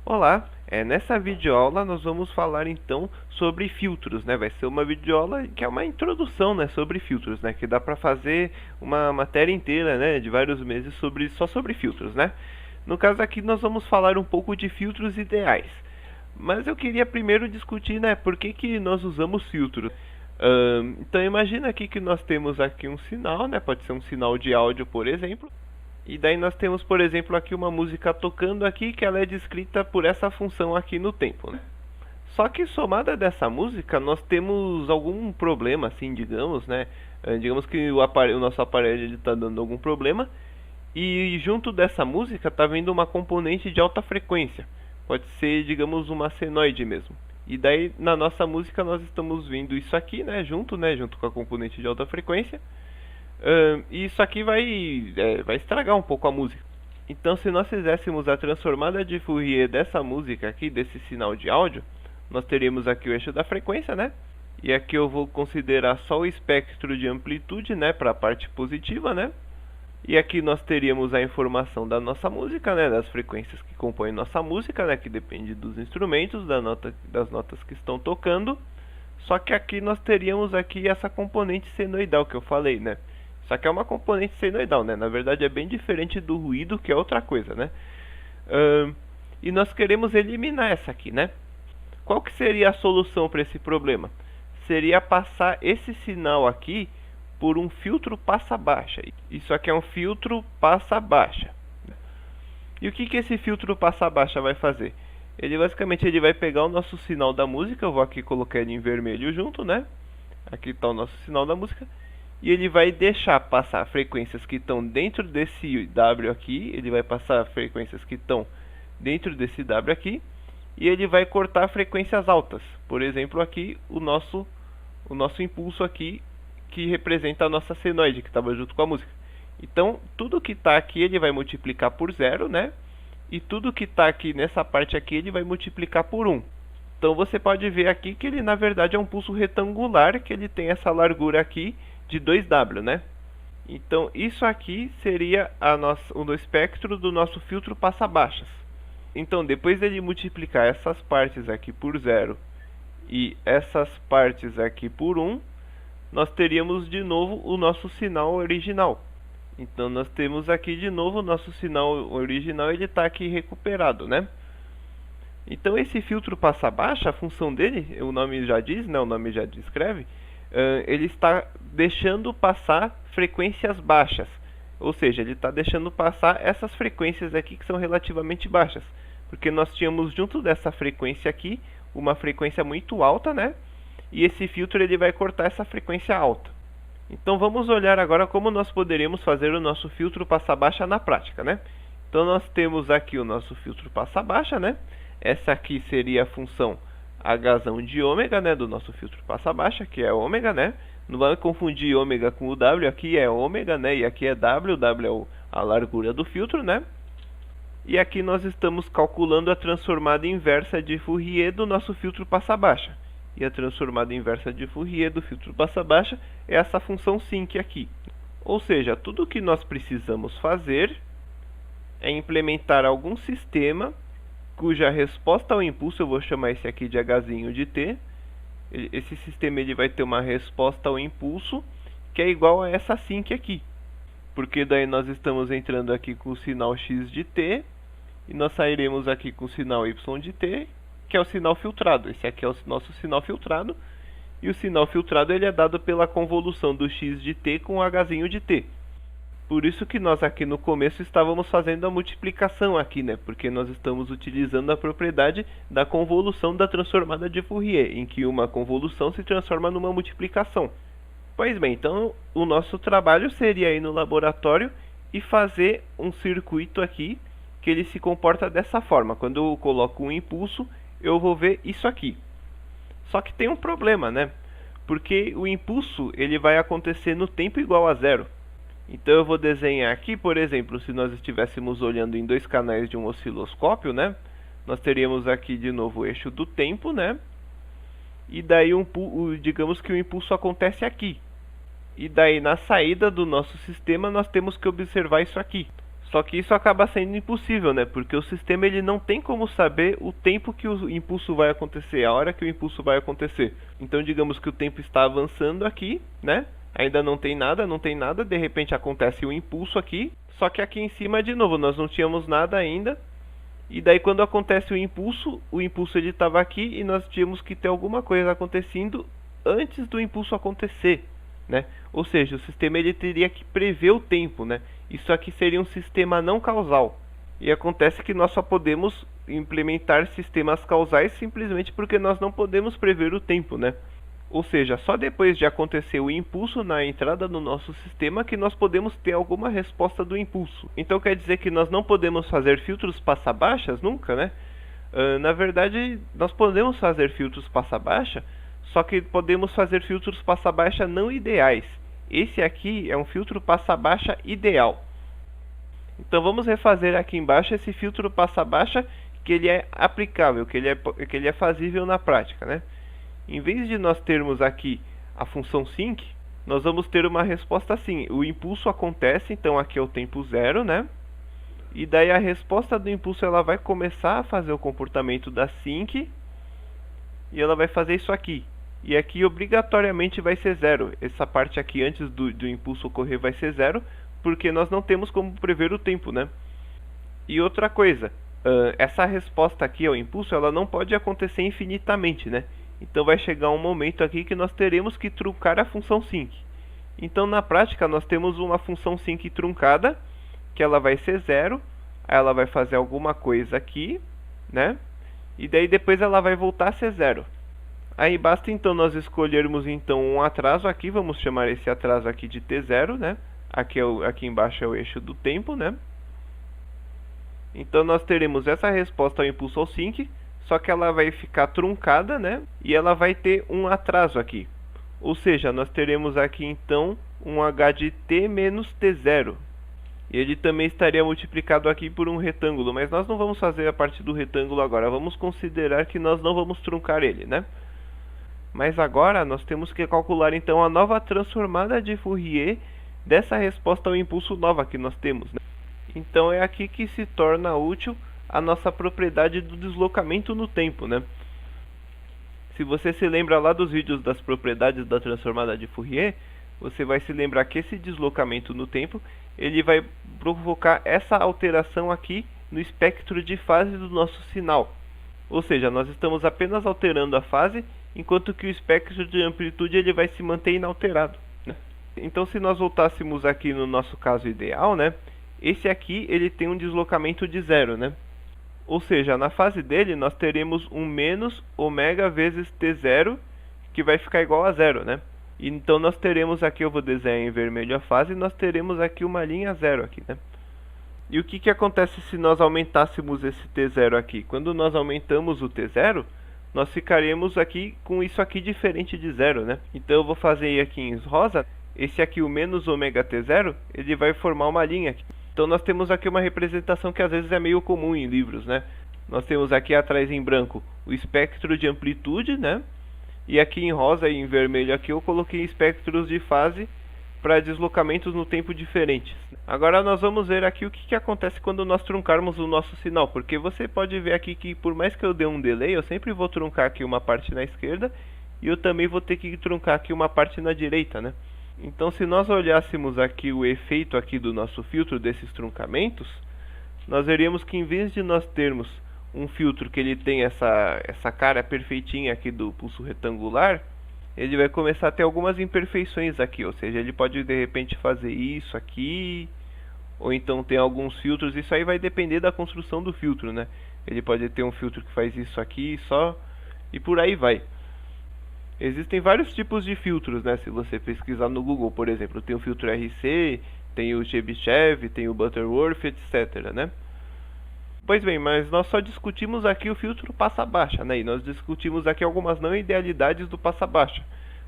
Olá, nessa videoaula nós vamos falar então sobre filtros, né? Vai ser uma videoaula que é uma introdução, né, sobre filtros, né? Que dá para fazer uma matéria inteira, né, de vários meses só sobre filtros, né? No caso aqui nós vamos falar um pouco de filtros ideais. Mas eu queria primeiro discutir, né, por que nós usamos filtros. Então imagina aqui que nós temos aqui um sinal, né? Pode ser um sinal de áudio, por exemplo. E daí nós temos, por exemplo, aqui uma música tocando aqui que ela é descrita por essa função aqui no tempo, né? Só que somada dessa música, nós temos algum problema, assim, digamos, né? Digamos que o nosso aparelho está dando algum problema e junto dessa música está vindo uma componente de alta frequência. Pode ser, digamos, uma senoide mesmo. E daí na nossa música nós estamos vendo isso aqui, né? Junto com a componente de alta frequência. E isso aqui vai estragar um pouco a música. Então, se nós fizéssemos a transformada de Fourier dessa música aqui, desse sinal de áudio, nós teríamos aqui o eixo da frequência, né? E aqui eu vou considerar só o espectro de amplitude, né, para a parte positiva, né? E aqui nós teríamos a informação da nossa música, né, das frequências que compõem nossa música, né, que depende dos instrumentos, das notas que estão tocando. Só que aqui nós teríamos aqui essa componente senoidal que eu falei, né? Só que é uma componente senoidal, né? Na verdade é bem diferente do ruído, que é outra coisa, né? E nós queremos eliminar essa aqui, né? Qual que seria a solução para esse problema? Seria passar esse sinal aqui por um filtro passa-baixa. Isso aqui é um filtro passa-baixa. E o que esse filtro passa-baixa vai fazer? Ele basicamente vai pegar o nosso sinal da música, eu vou aqui colocar ele em vermelho junto, né? Aqui está o nosso sinal da música. E ele vai deixar passar frequências que estão dentro desse W aqui, ele vai passar frequências que estão dentro desse W aqui, e ele vai cortar frequências altas. Por exemplo, aqui o nosso impulso aqui, que representa a nossa senoide, que estava junto com a música. Então, tudo que está aqui ele vai multiplicar por zero, né? E tudo que está aqui nessa parte aqui ele vai multiplicar por 1. Então você pode ver aqui que ele na verdade é um pulso retangular, que ele tem essa largura aqui de 2W, né? Então isso aqui seria o espectro do nosso filtro passa-baixas. Então depois dele multiplicar essas partes aqui por zero e essas partes aqui por 1, nós teríamos de novo o nosso sinal original. Então nós temos aqui de novo o nosso sinal original, ele está aqui recuperado, né? Então esse filtro passa-baixa, a função dele, o nome já diz, né, o nome já descreve, ele está deixando passar frequências baixas. Ou seja, ele está deixando passar essas frequências aqui que são relativamente baixas. Porque nós tínhamos junto dessa frequência aqui, uma frequência muito alta, né? E esse filtro ele vai cortar essa frequência alta. Então vamos olhar agora como nós poderíamos fazer o nosso filtro passa-baixa na prática, né? Então nós temos aqui o nosso filtro passa-baixa, né? Essa aqui seria a função H de ômega, né, do nosso filtro passa-baixa, que é ômega, né? Não vai confundir ômega com o W, aqui é ômega, né? E aqui é W, o W é a largura do filtro, né? E aqui nós estamos calculando a transformada inversa de Fourier do nosso filtro passa-baixa. E a transformada inversa de Fourier do filtro passa-baixa é essa função sinc aqui. Ou seja, tudo o que nós precisamos fazer é implementar algum sistema cuja resposta ao impulso, eu vou chamar esse aqui de H de t. Esse sistema ele vai ter uma resposta ao impulso que é igual a essa sinc aqui. Porque daí nós estamos entrando aqui com o sinal x de t e nós sairemos aqui com o sinal y de t, que é o sinal filtrado. Esse aqui é o nosso sinal filtrado, e o sinal filtrado ele é dado pela convolução do x de t com o h de t. Por isso que nós aqui no começo estávamos fazendo a multiplicação aqui, né? Porque nós estamos utilizando a propriedade da convolução da transformada de Fourier, em que uma convolução se transforma numa multiplicação. Pois bem, então o nosso trabalho seria ir no laboratório e fazer um circuito aqui que ele se comporta dessa forma. Quando eu coloco um impulso, eu vou ver isso aqui. Só que tem um problema, né? Porque o impulso ele vai acontecer no tempo igual a zero. Então eu vou desenhar aqui, por exemplo, se nós estivéssemos olhando em dois canais de um osciloscópio, né? Nós teríamos aqui de novo o eixo do tempo, né? E daí digamos que o impulso acontece aqui. E daí na saída do nosso sistema nós temos que observar isso aqui. Só que isso acaba sendo impossível, né? Porque o sistema ele não tem como saber o tempo que o impulso vai acontecer, a hora que o impulso vai acontecer. Então digamos que o tempo está avançando aqui, né? Ainda não tem nada, de repente acontece o impulso aqui, só que aqui em cima de novo nós não tínhamos nada ainda. E daí quando acontece o impulso ele estava aqui e nós tínhamos que ter alguma coisa acontecendo antes do impulso acontecer, né? Ou seja, o sistema ele teria que prever o tempo, né? Isso aqui seria um sistema não causal. E acontece que nós só podemos implementar sistemas causais simplesmente porque nós não podemos prever o tempo, né? Ou seja, só depois de acontecer o impulso na entrada do nosso sistema que nós podemos ter alguma resposta do impulso. Então quer dizer que nós não podemos fazer filtros passa-baixas nunca, né? Na verdade, nós podemos fazer filtros passa-baixa, só que podemos fazer filtros passa-baixa não ideais. Esse aqui é um filtro passa-baixa ideal. Então vamos refazer aqui embaixo esse filtro passa-baixa que ele é aplicável, que ele é fazível na prática, né? Em vez de nós termos aqui a função sinc, nós vamos ter uma resposta assim. O impulso acontece, então aqui é o tempo zero, né? E daí a resposta do impulso ela vai começar a fazer o comportamento da sinc e ela vai fazer isso aqui. E aqui obrigatoriamente vai ser zero. Essa parte aqui antes do impulso ocorrer vai ser zero, porque nós não temos como prever o tempo, né? E outra coisa, essa resposta aqui ao impulso ela não pode acontecer infinitamente, né? Então vai chegar um momento aqui que nós teremos que truncar a função sinc. Então na prática nós temos uma função sinc truncada, que ela vai ser zero, aí ela vai fazer alguma coisa aqui, né? E daí depois ela vai voltar a ser zero. Aí basta então nós escolhermos então um atraso aqui, vamos chamar esse atraso aqui de t0, né? Aqui embaixo é o eixo do tempo, né? Então nós teremos essa resposta ao impulso ao sinc, só que ela vai ficar truncada, né? E ela vai ter um atraso aqui. Ou seja, nós teremos aqui então um h de t menos t0. E ele também estaria multiplicado aqui por um retângulo, mas nós não vamos fazer a parte do retângulo agora. Vamos considerar que nós não vamos truncar ele, né? Mas agora nós temos que calcular então a nova transformada de Fourier dessa resposta ao impulso nova que nós temos, né? Então é aqui que se torna útil a nossa propriedade do deslocamento no tempo, né? Se você se lembra lá dos vídeos das propriedades da transformada de Fourier, você vai se lembrar que esse deslocamento no tempo, ele vai provocar essa alteração aqui no espectro de fase do nosso sinal. Ou seja, nós estamos apenas alterando a fase, enquanto que o espectro de amplitude ele vai se manter inalterado, né? Então se nós voltássemos aqui no nosso caso ideal, né? Esse aqui ele tem um deslocamento de zero, né? Ou seja, na fase dele nós teremos um menos ômega vezes t0, que vai ficar igual a zero, né? Então nós teremos aqui, eu vou desenhar em vermelho a fase, e nós teremos aqui uma linha zero aqui, né? E o que acontece se nós aumentássemos esse t0 aqui? Quando nós aumentamos o t0, nós ficaremos aqui com isso aqui diferente de zero, né? Então eu vou fazer aqui em rosa, esse aqui, o menos ômega t0, ele vai formar uma linha aqui. Então nós temos aqui uma representação que às vezes é meio comum em livros, né? Nós temos aqui atrás em branco o espectro de amplitude, né? E aqui em rosa e em vermelho aqui eu coloquei espectros de fase para deslocamentos no tempo diferentes. Agora nós vamos ver aqui o que acontece quando nós truncarmos o nosso sinal, porque você pode ver aqui que por mais que eu dê um delay, eu sempre vou truncar aqui uma parte na esquerda e eu também vou ter que truncar aqui uma parte na direita, né? Então se nós olhássemos aqui o efeito aqui do nosso filtro desses truncamentos, nós veríamos que em vez de nós termos um filtro que ele tem essa cara perfeitinha aqui do pulso retangular, ele vai começar a ter algumas imperfeições aqui, ou seja, ele pode de repente fazer isso aqui, ou então tem alguns filtros, isso aí vai depender da construção do filtro, né? Ele pode ter um filtro que faz isso aqui só, e por aí vai. Existem vários tipos de filtros, né? Se você pesquisar no Google, por exemplo, tem o filtro RC, tem o Chebyshev, tem o Butterworth, etc, né? Pois bem, mas nós só discutimos aqui o filtro passa-baixa, né? E nós discutimos aqui algumas não idealidades do passa-baixa.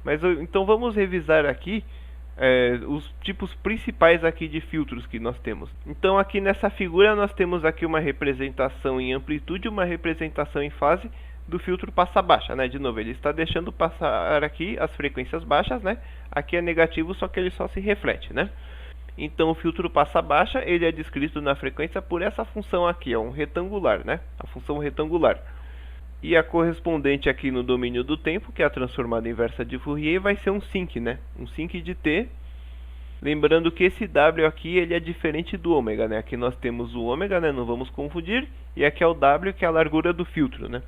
Mas então vamos revisar aqui os tipos principais aqui de filtros que nós temos. Então aqui nessa figura nós temos aqui uma representação em amplitude e uma representação em fase do filtro passa-baixa, né? De novo, ele está deixando passar aqui as frequências baixas, né? Aqui é negativo, só que ele só se reflete, né? Então o filtro passa baixa, ele é descrito na frequência por essa função aqui, é um retangular, né? A função retangular. E a correspondente aqui no domínio do tempo, que é a transformada inversa de Fourier, vai ser um sinc, né? Um sinc de t. Lembrando que esse W aqui ele é diferente do ômega, né? Aqui nós temos o ômega, né? Não vamos confundir. E aqui é o W, que é a largura do filtro, né?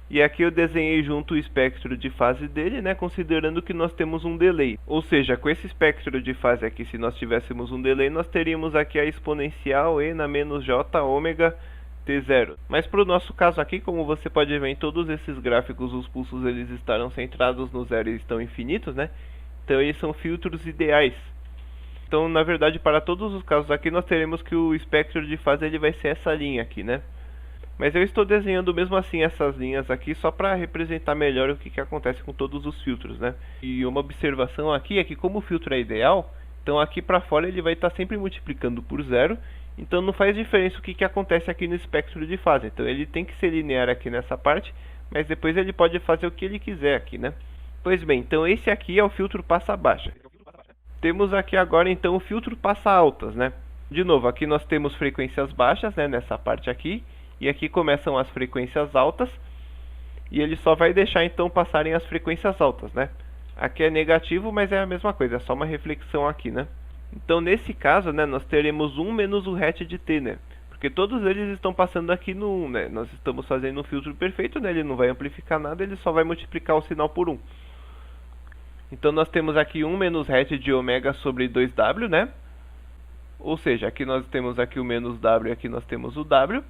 E aqui eu desenhei junto o espectro de fase dele, né? Considerando que nós temos um delay. Ou seja, com esse espectro de fase aqui, se nós tivéssemos um delay, nós teríamos aqui a exponencial e na menos j ômega t0. Mas para o nosso caso aqui, como você pode ver em todos esses gráficos, os pulsos eles estarão centrados no zero e estão infinitos, né? Então eles são filtros ideais. Então, na verdade, para todos os casos aqui, nós teremos que o espectro de fase ele vai ser essa linha aqui, né? Mas eu estou desenhando mesmo assim essas linhas aqui só para representar melhor o que acontece com todos os filtros, né? E uma observação aqui é que como o filtro é ideal, então aqui para fora ele vai estar sempre multiplicando por zero, então não faz diferença o que acontece aqui no espectro de fase. Então ele tem que ser linear aqui nessa parte, mas depois ele pode fazer o que ele quiser aqui, né? Pois bem, então esse aqui é o filtro passa baixa. Temos aqui agora então o filtro passa altas, né? De novo, aqui nós temos frequências baixas, né, nessa parte aqui, e aqui começam as frequências altas, e ele só vai deixar então passarem as frequências altas, né? Aqui é negativo, mas é a mesma coisa, é só uma reflexão aqui, né? Então nesse caso, né, nós teremos 1 menos o hat de t, né? Porque todos eles estão passando aqui no 1, né? Nós estamos fazendo um filtro perfeito, né? Ele não vai amplificar nada, ele só vai multiplicar o sinal por 1. Então nós temos aqui 1 menos hat de ômega sobre 2w, né? Ou seja, aqui nós temos aqui o menos w e aqui nós temos o w.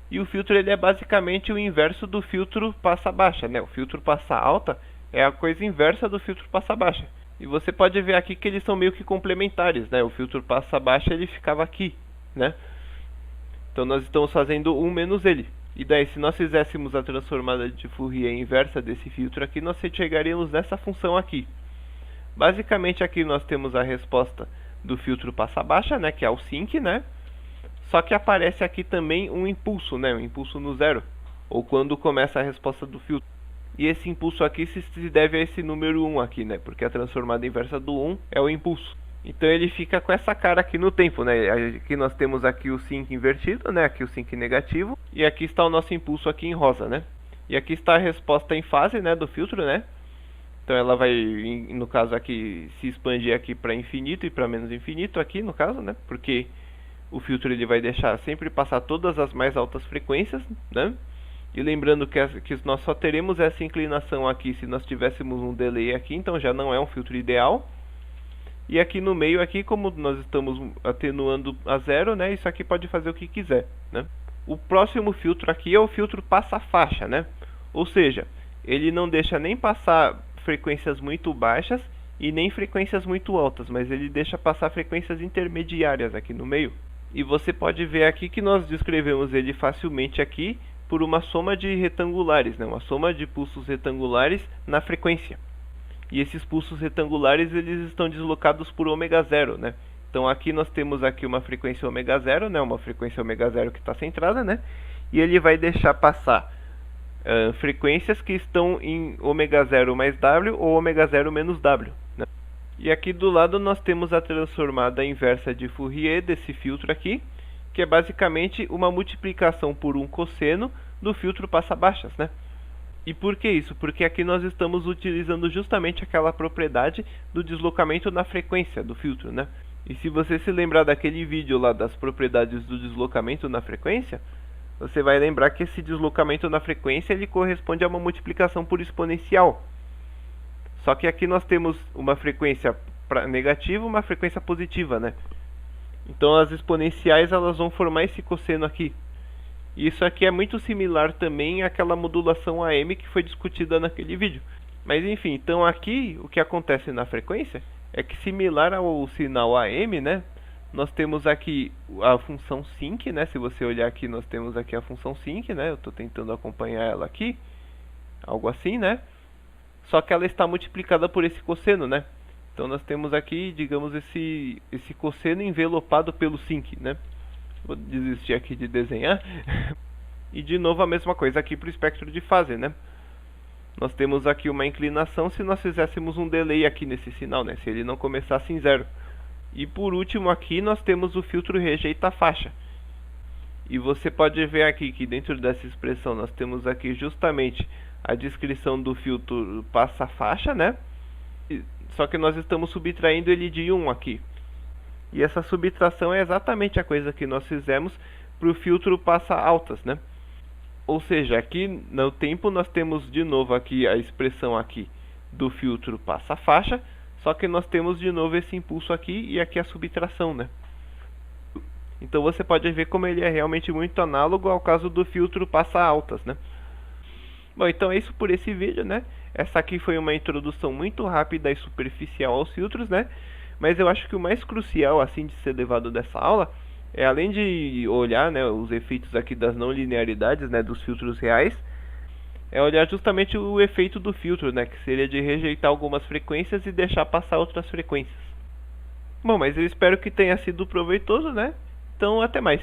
E o filtro ele é basicamente o inverso do filtro passa baixa, né? O filtro passa alta é a coisa inversa do filtro passa baixa. E você pode ver aqui que eles são meio que complementares, né? O filtro passa baixa ele ficava aqui, né? Então nós estamos fazendo 1 menos ele. E daí, se nós fizéssemos a transformada de Fourier inversa desse filtro aqui, nós chegaríamos nessa função aqui. Basicamente, aqui nós temos a resposta do filtro passa baixa, né, que é o sinc, né? Só que aparece aqui também um impulso, né, um impulso no zero, ou quando começa a resposta do filtro. E esse impulso aqui se deve a esse número 1 aqui, né, porque a transformada inversa do 1 é o impulso. Então ele fica com essa cara aqui no tempo, né? Aqui nós temos aqui o sinc invertido, né? Aqui o sinc negativo. E aqui está o nosso impulso aqui em rosa, né? E aqui está a resposta em fase, né? Do filtro, né? Então ela vai, no caso aqui, se expandir aqui para infinito e para menos infinito aqui, no caso, né? Porque o filtro ele vai deixar sempre passar todas as mais altas frequências, né? E lembrando que nós só teremos essa inclinação aqui se nós tivéssemos um delay aqui, então já não é um filtro ideal. E aqui no meio, aqui, como nós estamos atenuando a zero, né? Isso aqui pode fazer o que quiser, né? O próximo filtro aqui é o filtro passa-faixa, né? Ou seja, ele não deixa nem passar frequências muito baixas e nem frequências muito altas, mas ele deixa passar frequências intermediárias aqui no meio. E você pode ver aqui que nós descrevemos ele facilmente aqui por uma soma de retangulares, né? Uma soma de pulsos retangulares na frequência. E esses pulsos retangulares eles estão deslocados por ômega zero, né? Então aqui nós temos aqui uma frequência ômega zero, né? Uma frequência ômega zero que está centrada, né? E ele vai deixar passar frequências que estão em ômega zero mais w ou ômega zero menos w, né? E aqui do lado nós temos a transformada inversa de Fourier desse filtro aqui, que é basicamente uma multiplicação por um cosseno do filtro passa-baixas, né? E por que isso? Porque aqui nós estamos utilizando justamente aquela propriedade do deslocamento na frequência do filtro, né? E se você se lembrar daquele vídeo lá das propriedades do deslocamento na frequência, você vai lembrar que esse deslocamento na frequência ele corresponde a uma multiplicação por exponencial. Só que aqui nós temos uma frequência negativa e uma frequência positiva, né? Então as exponenciais elas vão formar esse cosseno aqui. Isso aqui é muito similar também àquela modulação AM que foi discutida naquele vídeo. Mas enfim, então aqui o que acontece na frequência é que similar ao sinal AM, né? Nós temos aqui a função sinc, né? Se você olhar aqui, nós temos aqui a função sinc, né? Eu estou tentando acompanhar ela aqui. Algo assim, né? Só que ela está multiplicada por esse cosseno, né? Então nós temos aqui, digamos, esse cosseno envelopado pelo sinc, né? Vou desistir aqui de desenhar. E de novo a mesma coisa aqui para o espectro de fase, né? Nós temos aqui uma inclinação se nós fizéssemos um delay aqui nesse sinal, né? Se ele não começasse em zero. E por último aqui nós temos o filtro rejeita faixa. E você pode ver aqui que dentro dessa expressão nós temos aqui justamente a descrição do filtro passa faixa, né? Só que nós estamos subtraindo ele de 1 aqui. E essa subtração é exatamente a coisa que nós fizemos para o filtro passa altas, né? Ou seja, aqui no tempo nós temos de novo aqui a expressão aqui do filtro passa faixa, só que nós temos de novo esse impulso aqui e aqui a subtração, né? Então você pode ver como ele é realmente muito análogo ao caso do filtro passa altas, né? Bom, então é isso por esse vídeo, né? Essa aqui foi uma introdução muito rápida e superficial aos filtros, né? Mas eu acho que o mais crucial, assim, de ser levado dessa aula é, além de olhar, né, os efeitos aqui das não linearidades, né, dos filtros reais, é olhar justamente o efeito do filtro, né, que seria de rejeitar algumas frequências e deixar passar outras frequências. Bom, mas eu espero que tenha sido proveitoso, né? Então, até mais.